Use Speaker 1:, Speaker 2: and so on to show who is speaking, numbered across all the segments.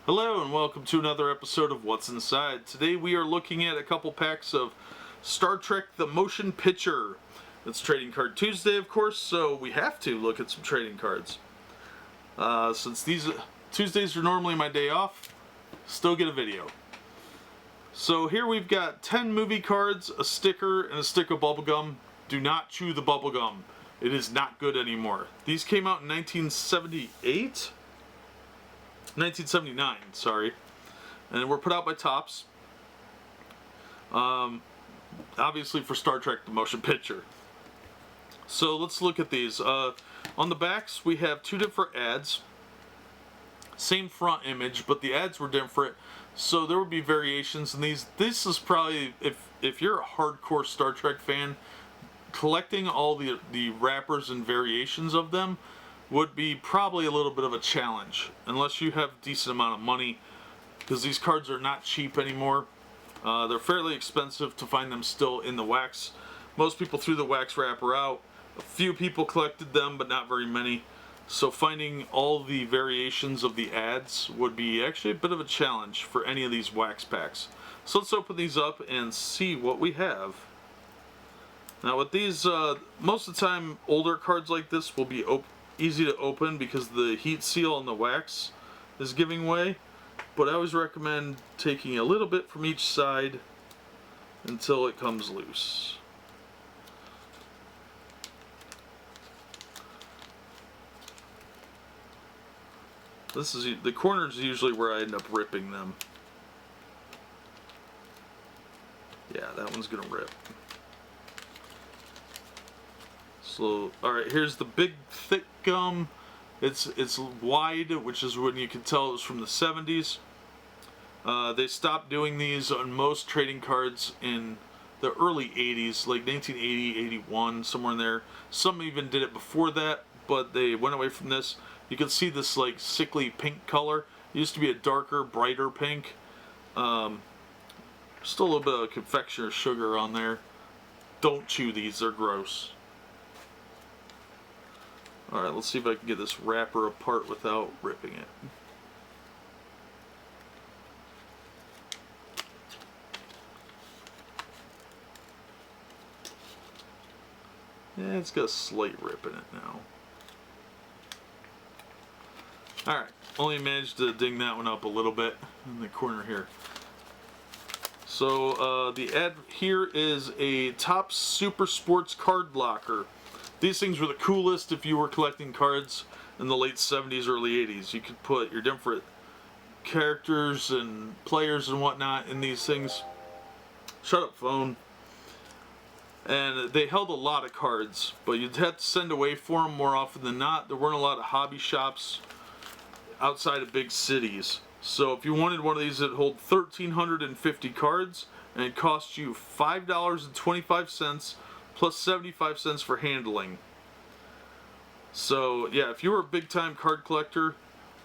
Speaker 1: Hello and welcome to another episode of What's Inside. Today we are looking at a couple packs of Star Trek the Motion Picture. It's Trading Card Tuesday, of course, so we have to look at some trading cards. Since these Tuesdays are normally my day off, still get a video. So here we've got 10 movie cards, a sticker, and a stick of bubblegum. Do not chew the bubblegum. It is not good anymore. These came out in 1979, sorry. And were put out by Topps. Obviously for Star Trek the Motion Picture. So let's look at these. On the backs we have two different ads. Same front image, but the ads were different. So there would be variations in these. This is probably, if you're a hardcore Star Trek fan, collecting all the wrappers and variations of them would be probably a little bit of a challenge, unless you have a decent amount of money, because these cards are not cheap anymore. They're fairly expensive to find them still in the wax. Most people threw the wax wrapper out. A few people collected them, but not very many. So finding all the variations of the ads would be actually a bit of a challenge for any of these wax packs. So let's open these up and see what we have. Now with these, most of the time older cards like this will be easy to open because the heat seal on the wax is giving way, but I always recommend taking a little bit from each side until it comes loose. The corners usually where I end up ripping them. Yeah, that one's gonna rip. So, alright, here's the big thick gum. It's wide, which is when you can tell it was from the 70s. They stopped doing these on most trading cards in the early 80s, like 1980, 81, somewhere in there. Some even did it before that, but they went away from this. You can see this like sickly pink color. It used to be a darker, brighter pink. Still a little bit of confectioner's sugar on there. Don't chew these, they're gross. Alright, let's see if I can get this wrapper apart without ripping it. Yeah, it's got a slight rip in it now. Alright, only managed to ding that one up a little bit in the corner here. So, the ad here is a Topps Super Sports card locker. These things were the coolest if you were collecting cards in the late 70s, early 80s. You could put your different characters and players and whatnot in these things. Shut up, phone. And they held a lot of cards, but you'd have to send away for them more often than not. There weren't a lot of hobby shops outside of big cities. So if you wanted one of these that hold 1,350 cards, and it cost you $5.25 plus 75 cents for handling. So yeah, if you were a big time card collector,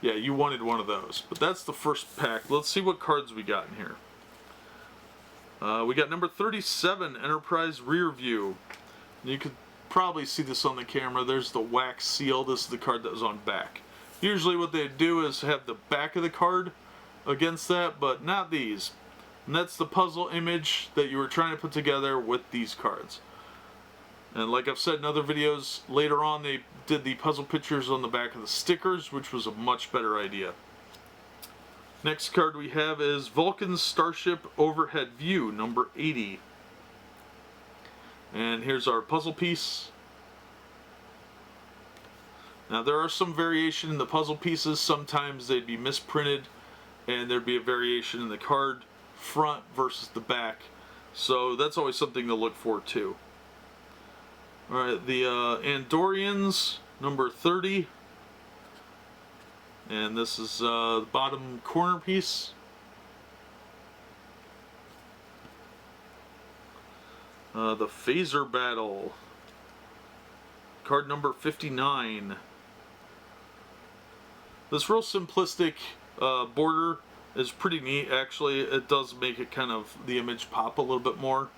Speaker 1: yeah, you wanted one of those. But that's the first pack. Let's see what cards we got in here. We got number 37, Enterprise Rear View. You could probably see this on the camera. There's the wax seal. This is the card that was on back. Usually what they do is have the back of the card against that, but not these. And that's the puzzle image that you were trying to put together with these cards. And like I've said in other videos, later on they did the puzzle pictures on the back of the stickers, which was a much better idea. Next card we have is Vulcan's Starship Overhead View, number 80. And here's our puzzle piece. Now there are some variation in the puzzle pieces. Sometimes they'd be misprinted and there'd be a variation in the card front versus the back. So that's always something to look for too. Alright, the Andorians, number 30. And this is the bottom corner piece. The Phaser Battle, card number 59. This real simplistic border is pretty neat, actually. It does make it kind of, the image pop a little bit more.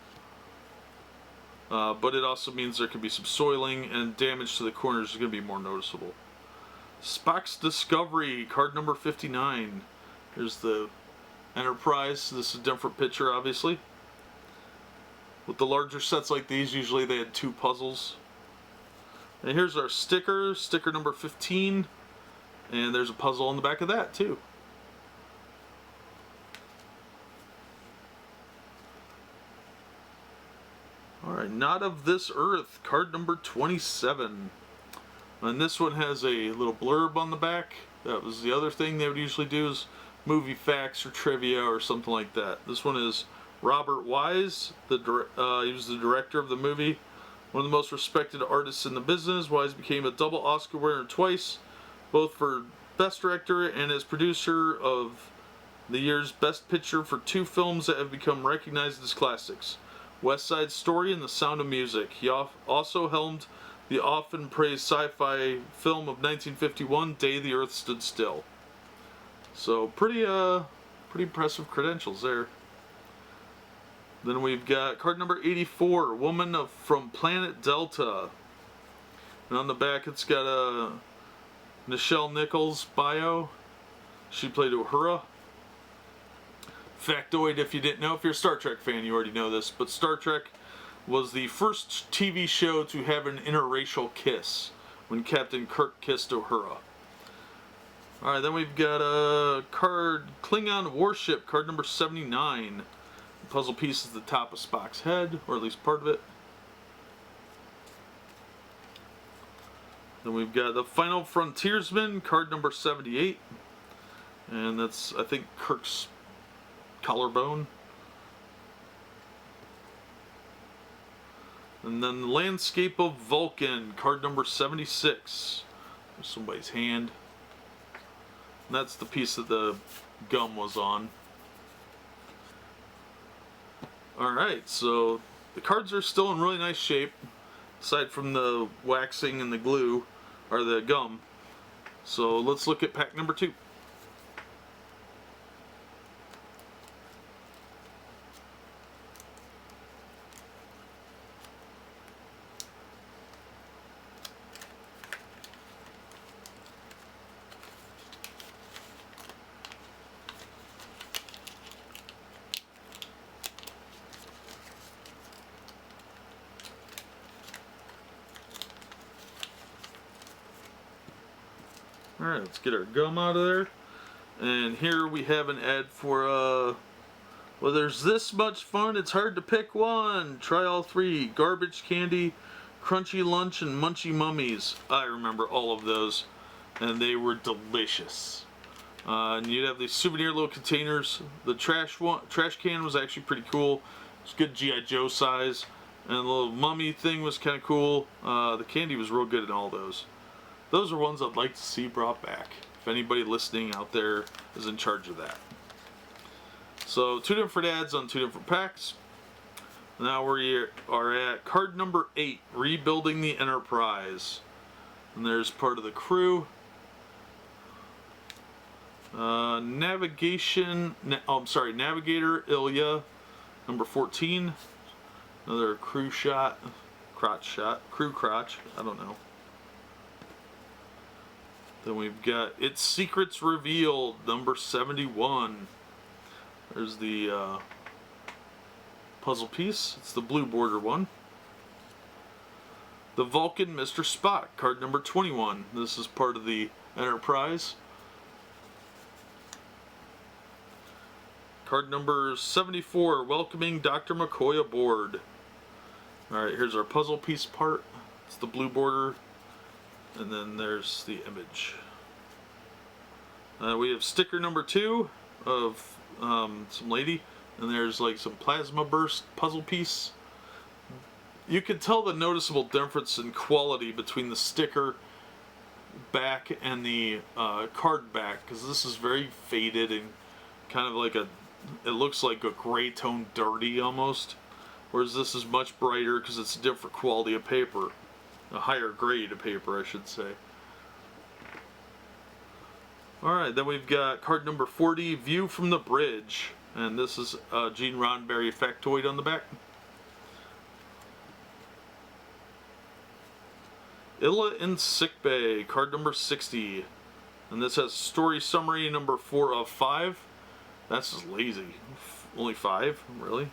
Speaker 1: But it also means there could be some soiling and damage to the corners is going to be more noticeable. Spock's Discovery, card number 59. Here's the Enterprise. This is a different picture, obviously. With the larger sets like these, usually they had 2 puzzles. And here's our sticker, sticker number 15. And there's a puzzle on the back of that, too. Alright, Not of This Earth, card number 27. And this one has a little blurb on the back. That was the other thing they would usually do, is movie facts or trivia or something like that. This one is Robert Wise. He was the director of the movie. One of the most respected artists in the business. Wise became a double Oscar winner twice, both for Best Director and as producer of the year's Best Picture for 2 films that have become recognized as classics, West Side Story and The Sound of Music. He also helmed the often praised sci-fi film of 1951, Day the Earth Stood Still. So pretty impressive credentials there. Then we've got card number 84, Woman from Planet Delta. And on the back it's got a Nichelle Nichols bio. She played Uhura. Factoid, if you didn't know, if you're a Star Trek fan, you already know this, but Star Trek was the first TV show to have an interracial kiss, when Captain Kirk kissed Uhura. Alright, then we've got a card, Klingon Warship, card number 79. The puzzle piece is the top of Spock's head, or at least part of it. Then we've got the Final Frontiersman, card number 78. And that's, I think, Kirk's collarbone. And then the Landscape of Vulcan, card number 76. There's somebody's hand. And that's the piece that the gum was on. Alright, so the cards are still in really nice shape, aside from the waxing and the glue, or the gum. So let's look at pack number 2. Alright, let's get our gum out of there. And here we have an ad for, well, there's this much fun, it's hard to pick one. Try all 3. Garbage candy, crunchy lunch, and munchy mummies. I remember all of those, and they were delicious. And you'd have these souvenir little containers. The trash can was actually pretty cool. It's good G.I. Joe size. And the little mummy thing was kind of cool. The candy was real good in all those. Those are ones I'd like to see brought back, if anybody listening out there is in charge of that. So 2 different ads on 2 different packs. Now we are at card number 8, Rebuilding the Enterprise. And there's part of the crew. Navigator Ilya, number 14. Another crew shot, crew crotch, I don't know. Then we've got Its Secrets Revealed, number 71. There's the puzzle piece. It's the blue border one. The Vulcan Mr. Spock, card number 21. This is part of the Enterprise. Card number 74, Welcoming Dr. McCoy Aboard. Alright, here's our puzzle piece part. It's the blue border. And then there's the image. We have sticker number 2 of some lady. And there's like some plasma burst puzzle piece. You can tell the noticeable difference in quality between the sticker back and the card back, because this is very faded and kind of like it looks like a gray tone dirty almost, whereas this is much brighter because it's a different quality of paper, a higher grade of paper I should say. Alright, then we've got card number 40, View from the Bridge, and this is Gene Roddenberry factoid on the back. Illa in Sickbay, card number 60. And this has story summary number 4 of 5. That's just lazy. Only 5? Really?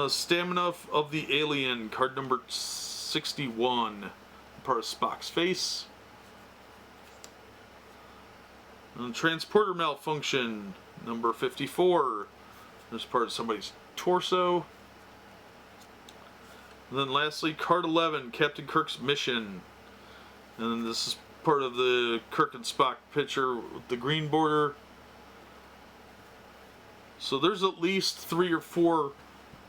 Speaker 1: Stamina of the Alien, card number 61. Part of Spock's face. And Transporter Malfunction, number 54. There's part of somebody's torso. And then lastly, card 11, Captain Kirk's mission. And then this is part of the Kirk and Spock picture with the green border. So there's at least 3 or 4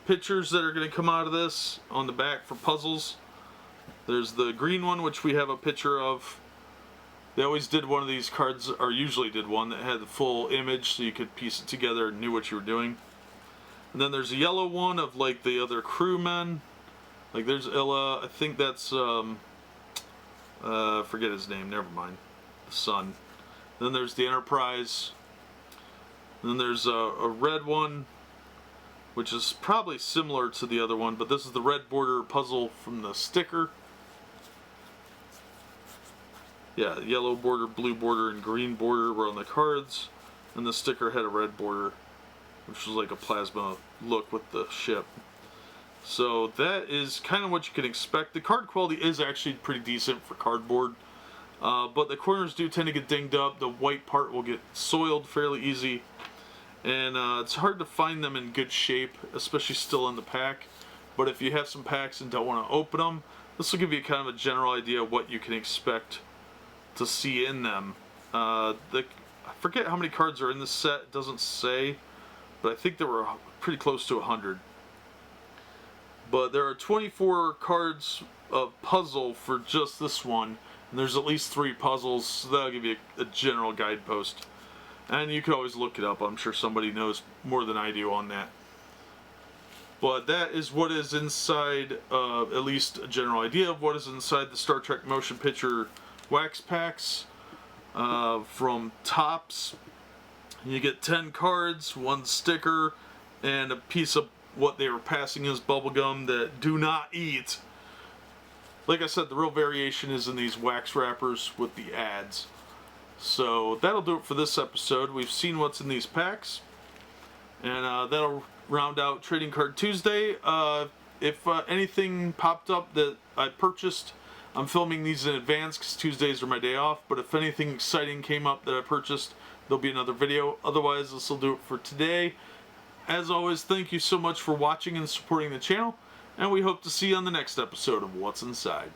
Speaker 1: pictures that are going to come out of this on the back for puzzles. There's the green one, which we have a picture of. They always did one of these cards, or usually did one, that had the full image so you could piece it together and knew what you were doing. And then there's a yellow one of like the other crewmen. Like there's Illa, I think that's, forget his name, never mind. The Sun. Then there's the Enterprise. Then there's a red one, which is probably similar to the other one, but this is the red border puzzle from the sticker. Yeah, yellow border, blue border, and green border were on the cards, and the sticker had a red border, which was like a plasma look with the ship. So that is kind of what you can expect. The card quality is actually pretty decent for cardboard, but the corners do tend to get dinged up. The white part will get soiled fairly easy, and it's hard to find them in good shape, especially still in the pack. But if you have some packs and don't want to open them, this will give you kind of a general idea of what you can expect to see in them. I forget how many cards are in this set, it doesn't say, but I think there were pretty close to 100. But there are 24 cards of puzzle for just this one, and there's at least 3 puzzles, so that'll give you a general guidepost. And you can always look it up, I'm sure somebody knows more than I do on that. But that is what is inside, at least a general idea of what is inside the Star Trek motion picture wax packs from Topps. You get 10 cards, 1 sticker, and a piece of what they were passing as bubblegum that do not eat. Like I said, the real variation is in these wax wrappers with the ads. So that'll do it for this episode. We've seen what's in these packs, and that'll round out Trading Card Tuesday. If anything popped up that I purchased, I'm filming these in advance because Tuesdays are my day off, but if anything exciting came up that I purchased, there'll be another video. Otherwise, this will do it for today. As always, thank you so much for watching and supporting the channel, and we hope to see you on the next episode of What's Inside.